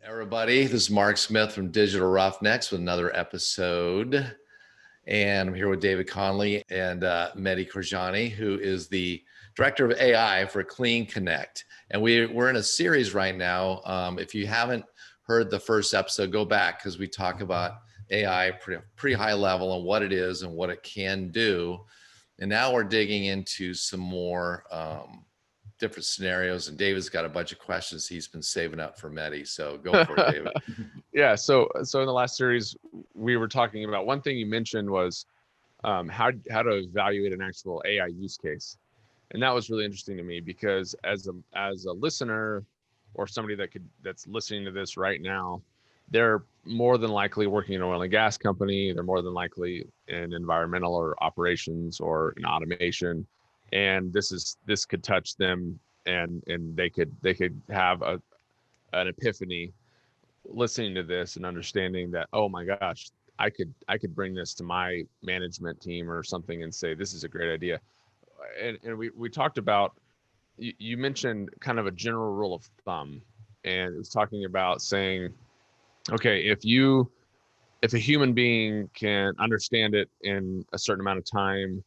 Everybody, this is Mark Smith from Digital Roughnecks with another episode. And I'm here with David Conley and Mehdi Korjani, who is the Director of AI for Clean Connect. And we're in a series right now. If you haven't heard the first episode, go back because we talk about AI pretty high level and what it is and what it can do. And now we're digging into some more different scenarios, and David's got a bunch of questions he's been saving up for Mehdi. So go for it, David. Yeah. So in the last series, we were talking about one thing you mentioned was how to evaluate an actual AI use case, and that was really interesting to me because as a listener or somebody that's listening to this right now, they're more than likely working in an oil and gas company. They're more than likely in environmental or operations or in automation, and this could touch them, and they could have an epiphany listening to this and understanding that, oh my gosh, I could bring this to my management team or something and say this is a great idea. And we talked about, you mentioned kind of a general rule of thumb, and it was talking about saying, okay, if a human being can understand it in a certain amount of time,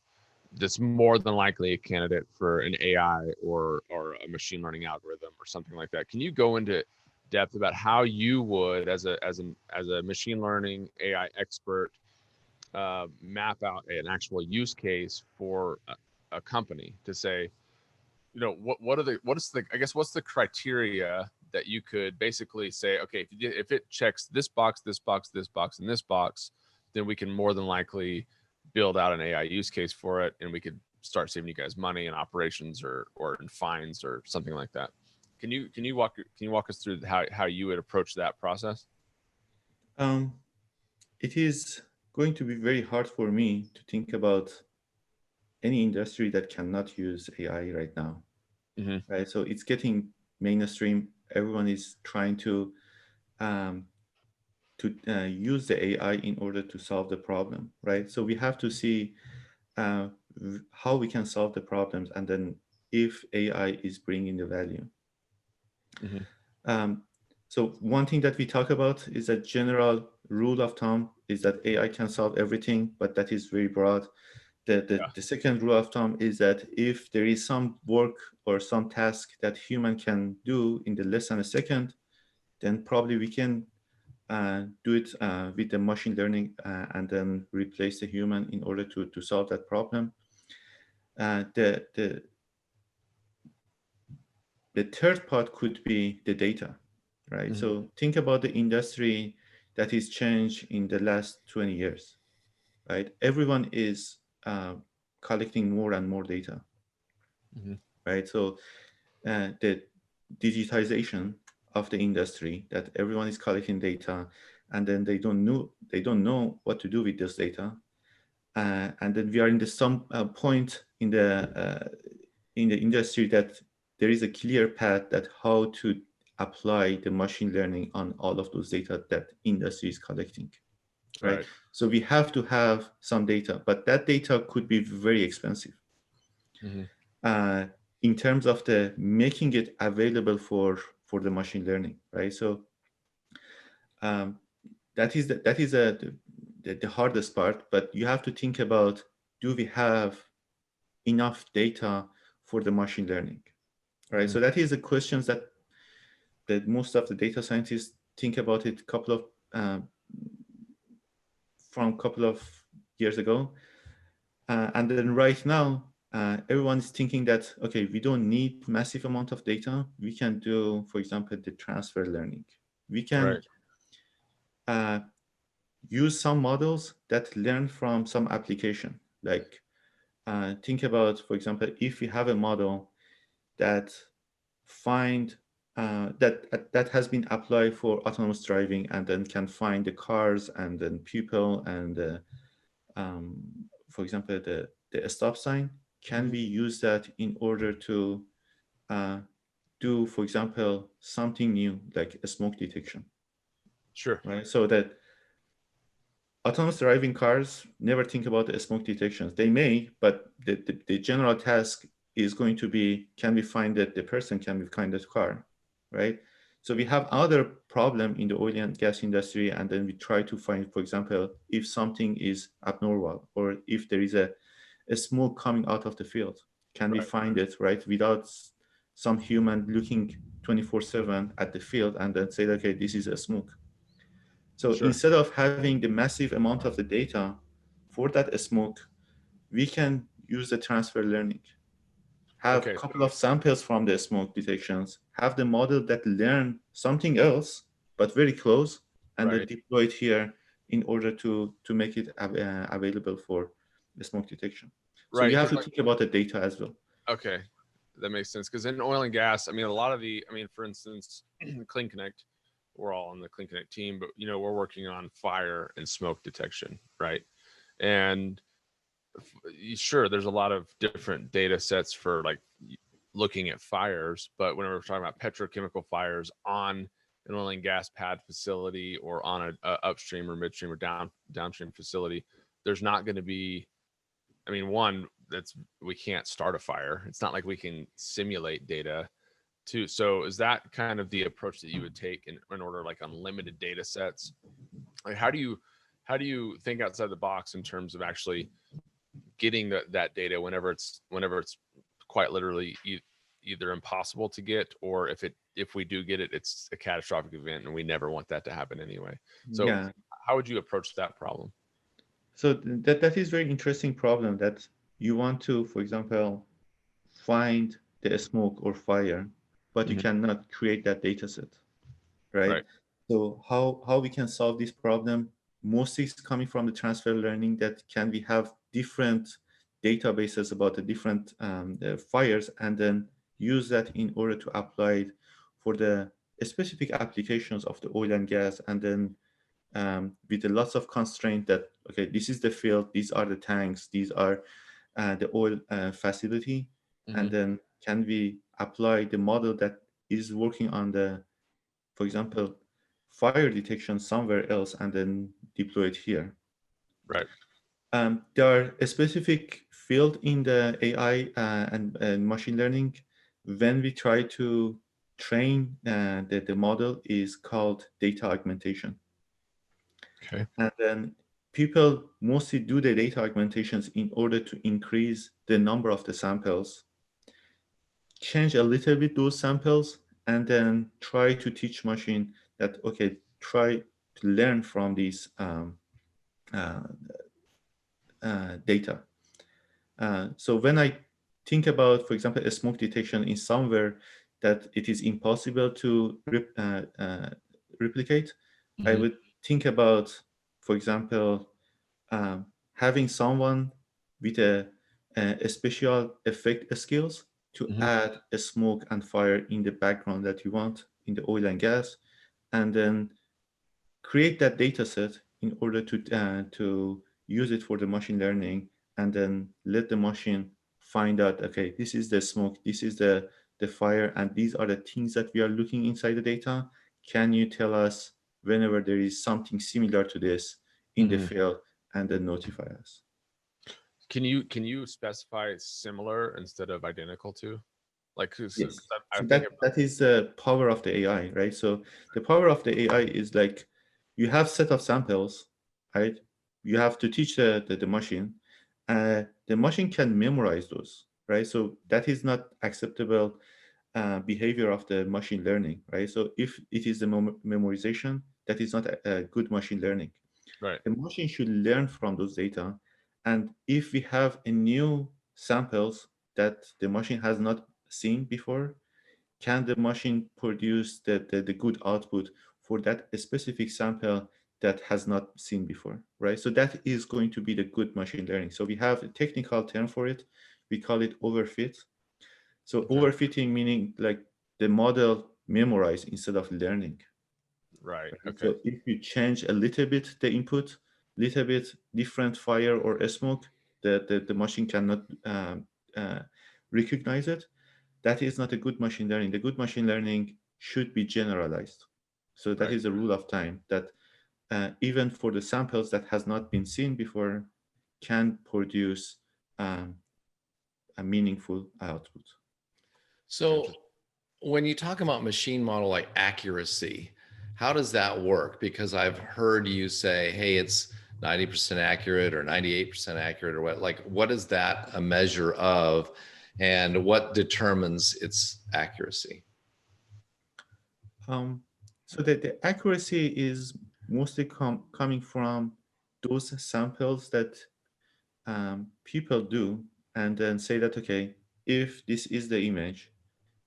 that's more than likely a candidate for an AI or a machine learning algorithm or something like that. Can you go into depth about how you would, as a machine learning AI expert, map out an actual use case for a company to say, what's the criteria that you could basically say, okay, if it checks this box, this box, this box, and this box, then we can more than likely build out an AI use case for it, and we could start saving you guys money in operations or in fines or something like that. Can you walk us through how you would approach that process? It is going to be very hard for me to think about any industry that cannot use AI right now, right? So it's getting mainstream. Everyone is trying to use the AI in order to solve the problem, right? So we have to see how we can solve the problems, and then if AI is bringing the value. So one thing that we talk about is a general rule of thumb is that AI can solve everything, but that is very broad. The second rule of thumb is that if there is some work or some task that human can do in the less than a second, then probably we can do it with the machine learning and then replace the human in order to solve that problem. The third part could be the data, right? So think about the industry that is changed in the last 20 years, right? Everyone is collecting more and more data, right? So the digitization of the industry, that everyone is collecting data, and then they don't know what to do with this data, and then we are in some point in the industry that there is a clear path that how to apply the machine learning on all of those data that industry is collecting, right? So we have to have some data, but that data could be very expensive in terms of the making it available for the machine learning, right? So that is the hardest part, but you have to think about, do we have enough data for the machine learning, right? So that is the questions that most of the data scientists think about it from a couple of years ago. And then right now, everyone is thinking that, okay, we don't need massive amount of data. We can do, for example, the transfer learning. We can use some models that learn from some application. Like think about, for example, if we have a model that that has been applied for autonomous driving and then can find the cars and then people and for example, the stop sign, can we use that in order to do, for example, something new like a smoke detection? Sure. Right. So that autonomous driving cars never think about the smoke detections. They may, but the general task is going to be, can we find that the person, can we find that car, right? So we have other problem in the oil and gas industry, and then we try to find, for example, if something is abnormal or if there is a smoke coming out of the field. Can we find it, right, without some human looking 24/7 at the field and then say, okay, this is a smoke. So instead of having the massive amount of the data for that smoke, we can use the transfer learning. Have a couple of samples from the smoke detections, have the model that learn something else, but very close, and then deploy it here in order to make it available for the smoke detection. So we have to think about the data as well. Okay, that makes sense. Because in oil and gas, I mean, a lot of for instance, Clean Connect, we're all on the Clean Connect team, but we're working on fire and smoke detection, right? And sure, there's a lot of different data sets for like looking at fires, but when we're talking about petrochemical fires on an oil and gas pad facility or on a upstream or midstream or downstream facility, there's not going to be, one, we can't start a fire. It's not like we can simulate data too. So is that kind of the approach that you would take in order, like unlimited data sets? Like how do you think outside the box in terms of actually getting that data whenever it's quite literally either impossible to get, or if we do get it, it's a catastrophic event and we never want that to happen anyway. So how would you approach that problem? So that is very interesting problem that you want to, for example, find the smoke or fire, but you cannot create that data set, right? So how we can solve this problem? Mostly is coming from the transfer learning, that can we have different databases about the different fires and then use that in order to apply it for the specific applications of the oil and gas, and then with lots of constraint that, okay, this is the field, these are the tanks, these are the oil facility, and then can we apply the model that is working on the, for example, fire detection somewhere else and then deploy it here. Right. There are a specific field in the AI and machine learning. When we try to train the model is called data augmentation. Okay. And then people mostly do the data augmentations in order to increase the number of the samples, change a little bit those samples, and then try to teach machine that, okay, try to learn from these data. So when I think about, for example, a smoke detection in somewhere that it is impossible to replicate, I would think about, for example, having someone with a special effect skills to add a smoke and fire in the background that you want in the oil and gas, and then create that data set in order to use it for the machine learning, and then let the machine find out, okay, this is the smoke, this is the fire, and these are the things that we are looking inside the data. Can you tell us whenever there is something similar to this in the field, and then notify us? Can you specify similar instead of identical to? Like, yes. So that is the power of the AI, right? So the power of the AI is like, you have set of samples, right? You have to teach the machine. The machine can memorize those, right? So that is not acceptable behavior of the machine learning, right? So if it is the memorization, that is not a good machine learning. Right. The machine should learn from those data. And if we have a new samples that the machine has not seen before, can the machine produce the good output for that specific sample that has not seen before, right? So that is going to be the good machine learning. So we have a technical term for it. We call it overfit. So overfitting meaning like the model memorize instead of learning. Right. Okay. So if you change a little bit the input, little bit different fire or a smoke, the machine cannot recognize it. That is not a good machine learning. The good machine learning should be generalized. So that is a rule of time that even for the samples that has not been seen before, can produce a meaningful output. So when you talk about machine model like accuracy, how does that work? Because I've heard you say, hey, it's 90% accurate or 98% accurate or what, like, what is that a measure of and what determines its accuracy? So the accuracy is mostly coming from those samples that people do and then say that, okay, if this is the image,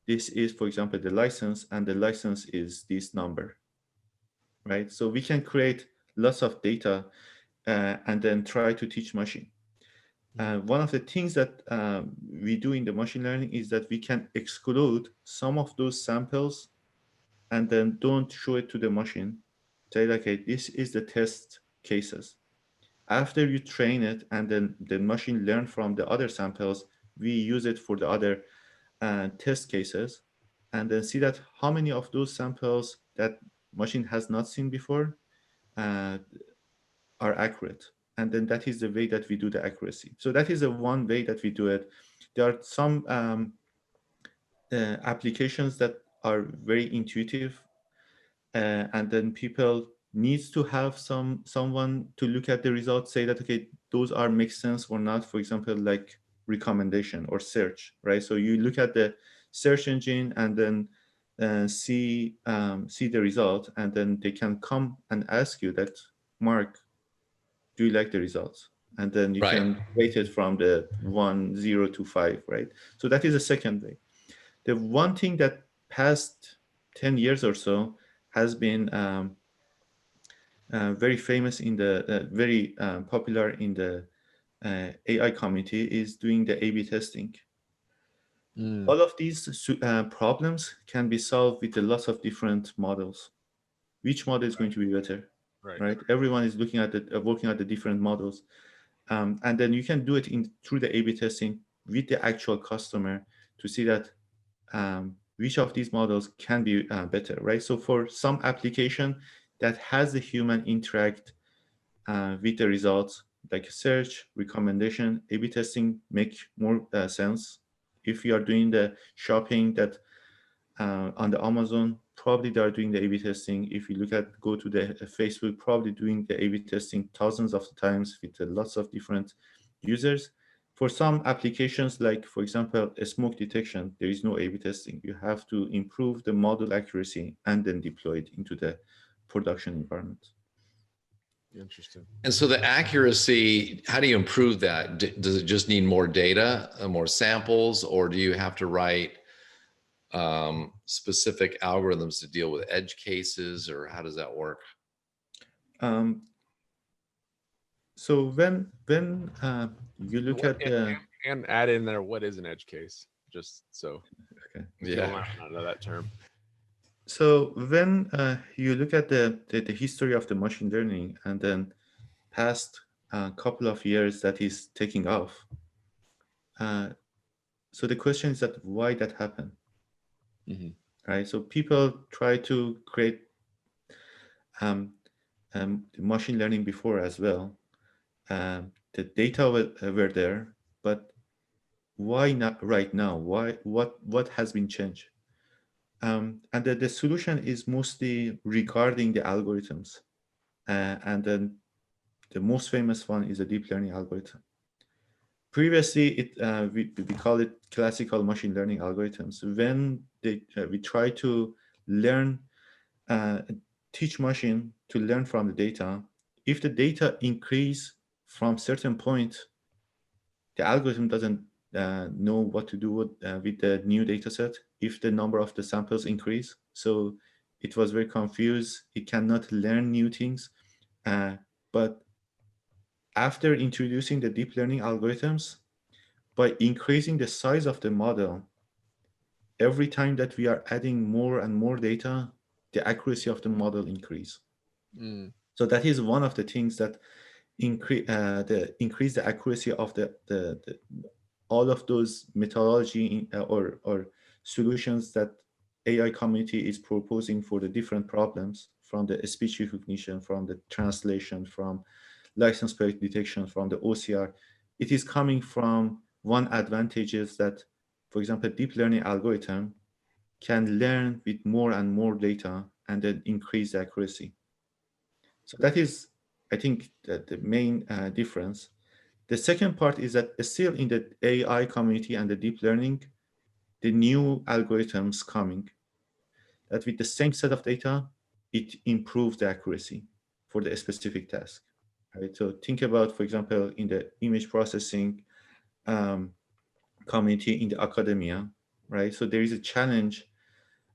this is, for example, the license, and the license is this number, right? So we can create lots of data and then try to teach machine. One of the things that we do in the machine learning is that we can exclude some of those samples and then don't show it to the machine. Say, okay, this is the test cases. After you train it and then the machine learn from the other samples, we use it for the other test cases and then see that how many of those samples that machine has not seen before uh, are accurate. And then that is the way that we do the accuracy. So that is the one way that we do it. There are some applications that are very intuitive, and then people needs to have someone to look at the results, say that, okay, those are make sense or not. For example, like recommendation or search, right? So you look at the search engine and then see the result, and then they can come and ask you that, Mark, do you like the results? And then you Right. can rate it from the 1, 0 to 5, right? So that is the second way. The one thing that past 10 years or so has been very famous in the, very popular in the AI community is doing the A/B testing. All of these problems can be solved with a lot of different models. Which model is going to be better, Right. right? Everyone is looking at the working at the different models, and then you can do it through the A/B testing with the actual customer to see that which of these models can be better, right? So for some application that has the human interact with the results, like search, recommendation, A/B testing make more sense. If you are doing the shopping that on the Amazon, probably they are doing the A/B testing. If you go to the Facebook, probably doing the A/B testing thousands of times with lots of different users. For some applications, like for example, a smoke detection, there is no A/B testing. You have to improve the model accuracy and then deploy it into the production environment. Interesting. And so the accuracy, how do you improve that? Does it just need more data, more samples, or do you have to write specific algorithms to deal with edge cases, or how does that work? So when you look at the And add in there, what is an edge case? Just so people Yeah. might not know that term. So when you look at the history of the machine learning and then past couple of years that is taking off, so the question is that why that happened, right? So people try to create machine learning before as well. The data were there, but why not right now? Why what has been changed? And the solution is mostly regarding the algorithms. And then the most famous one is a deep learning algorithm. Previously, we call it classical machine learning algorithms. When we try to learn, teach machine to learn from the data, if the data increase from certain point, the algorithm doesn't know what to do with the new data set if the number of the samples increase. So it was very confused. It cannot learn new things. But after introducing the deep learning algorithms, by increasing the size of the model, every time that we are adding more and more data, the accuracy of the model increase. So that is one of the things that increase the accuracy of the all of those methodology or solutions that AI community is proposing for the different problems, from the speech recognition, from the translation, from license plate detection, from the OCR. It is coming from one advantage is that, for example, deep learning algorithm can learn with more and more data and then increase the accuracy. So that is, I think, the main difference. The second part is that still in the AI community and the deep learning, the new algorithms coming, that with the same set of data, it improves the accuracy for the specific task. Right? So think about, for example, in the image processing community in the academia, right? So there is a challenge,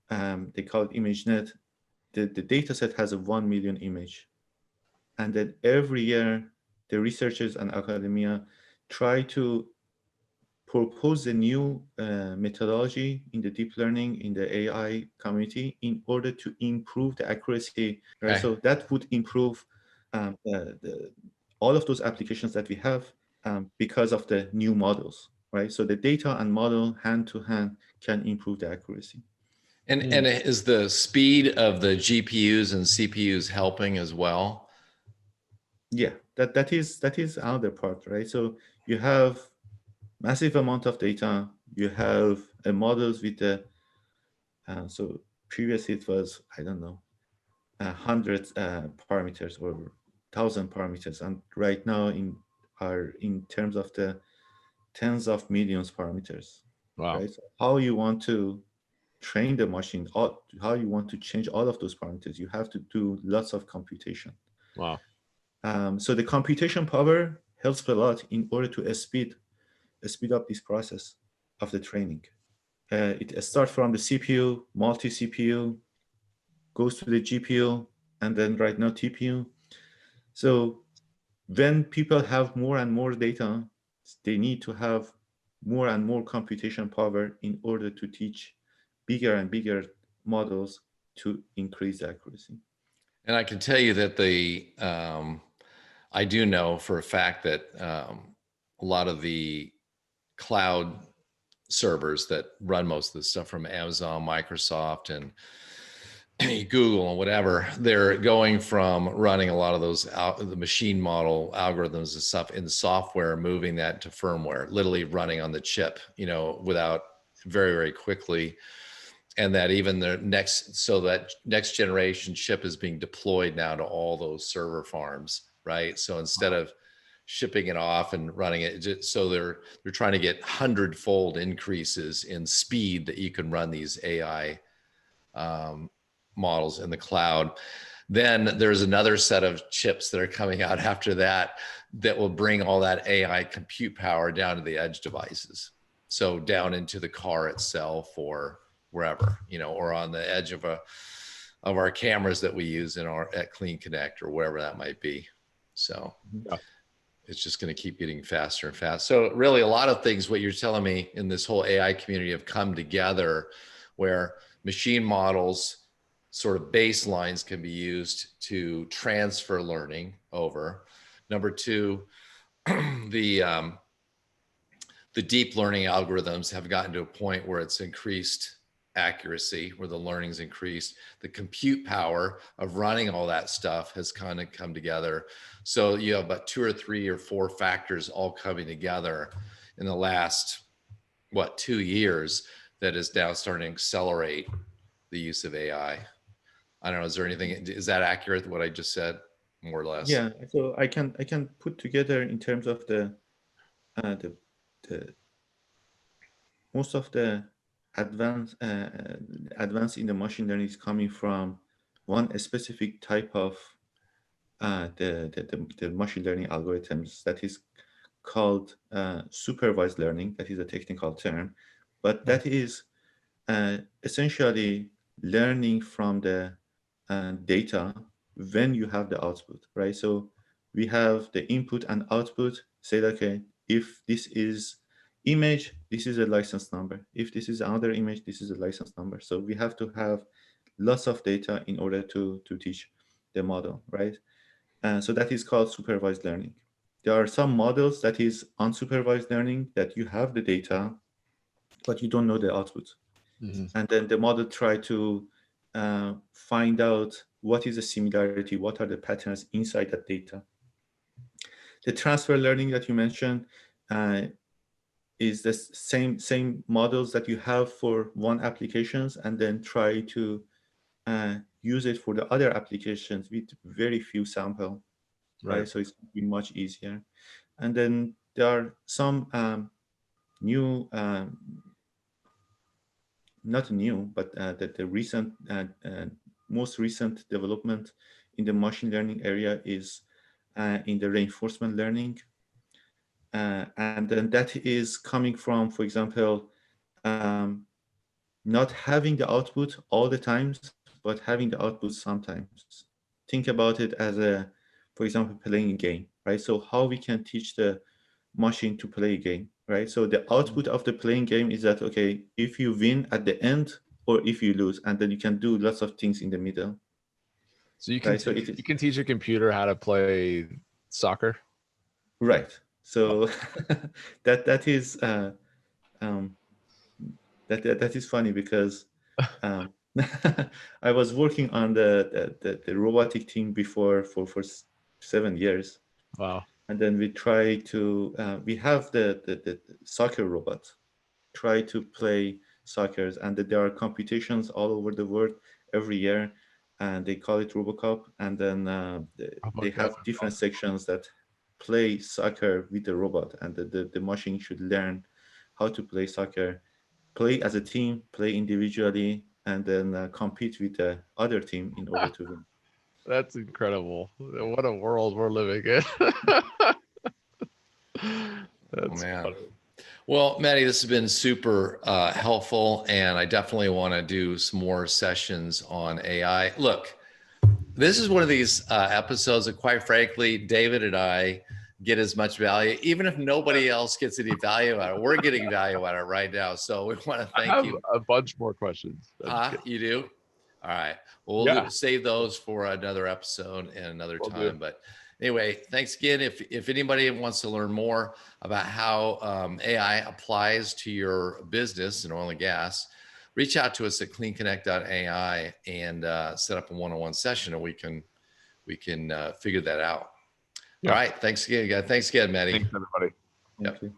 they call it ImageNet. The data set has a 1 million image. And then every year, the researchers and academia try to propose a new methodology in the deep learning, in the AI community, in order to improve the accuracy, right? Okay. So that would improve all of those applications that we have because of the new models, right? So the data and model hand to hand can improve the accuracy. And is the speed of the GPUs and CPUs helping as well? Yeah, that is another part, right? So you have massive amount of data. You have models with the so previously it was, I don't know, 100 parameters or 1,000 parameters, and right now in terms of the tens of millions parameters. Wow. Right? So how you want to train the machine, how you want to change all of those parameters, you have to do lots of computation. Wow. So the computation power helps a lot in order to speed up this process of the training. It starts from the CPU, multi-CPU, goes to the GPU, and then right now TPU. So when people have more and more data, they need to have more and more computation power in order to teach bigger and bigger models to increase accuracy. And I can tell you that I do know for a fact that a lot of the cloud servers that run most of the stuff from Amazon, Microsoft, and Google and whatever, they're going from running a lot of those the machine model algorithms and stuff in software, moving that to firmware, literally running on the chip, without very, very quickly. And that even the next generation chip is being deployed now to all those server farms, right? So instead of shipping it off and running it, so they're trying to get 100-fold increases in speed that you can run these AI models in the cloud. Then there's another set of chips that are coming out after that will bring all that AI compute power down to the edge devices. So down into the car itself or wherever, or on the edge of our cameras that we use at Clean Connect or wherever that might be. So Yeah. It's just going to keep getting faster and faster. So really a lot of things, what you're telling me in this whole AI community have come together where machine models sort of baselines can be used to transfer learning over. Number two, the deep learning algorithms have gotten to a point where it's increased accuracy, where the learning's increased. The compute power of running all that stuff has kind of come together. So you have about 2 or 3 or 4 factors all coming together in the last, 2 years that is now starting to accelerate the use of AI. I don't know, is there anything, is that accurate, what I just said, more or less? Yeah, so I can put together in terms of the most of the advance in the machine learning is coming from one specific type of the machine learning algorithms that is called supervised learning. That is a technical term, but that is essentially learning from the data when you have the output, right? So we have the input and output. Say, okay, if this is image, this is a license number. If this is another image, this is a license number. So we have to have lots of data in order to teach the model, right? So that is called supervised learning. There are some models that is unsupervised learning, that you have the data, but you don't know the output. Mm-hmm. And then the model try to find out what is the similarity, what are the patterns inside that data. The transfer learning that you mentioned, is the same models that you have for one applications, and then try to use it for the other applications with very few sample, right? So it's going to be much easier. And then there are some new, not new, but the recent, most recent development in the machine learning area is in the reinforcement learning. And then that is coming from, for example, not having the output all the times, but having the output sometimes. Think about it as for example, playing a game, right? So how we can teach the machine to play a game, right? So the output of the playing game is that, okay, if you win at the end or if you lose, and then you can do lots of things in the middle. So you can right? So it is, you can teach a computer how to play soccer. right. So that is that is funny because I was working on the robotic team before for 7 years. Wow. And then we try to we have the soccer robot try to play soccer, and there are competitions all over the world every year, and they call it RoboCup. And then they have different sections that play soccer with the robot, and the machine should learn how to play soccer, play as a team, play individually, and then compete with the other team in order to win. That's incredible. What a world we're living in. Oh, man. Well, Mehdi, this has been super helpful, and I definitely want to do some more sessions on AI. Look, this is one of these episodes that, quite frankly, David and I get as much value, even if nobody else gets any value out of it. We're getting value out of it right now. So we want to thank you. A bunch more questions. You do? All right. Well, we'll save those for another episode and another time. But anyway, thanks again. If anybody wants to learn more about how AI applies to your business in oil and gas, reach out to us at cleanconnect.ai and set up a one-on-one session, and we can figure that out. All right. Thanks again, guys. Thanks again, Mehdi. Thanks, everybody. Thank you.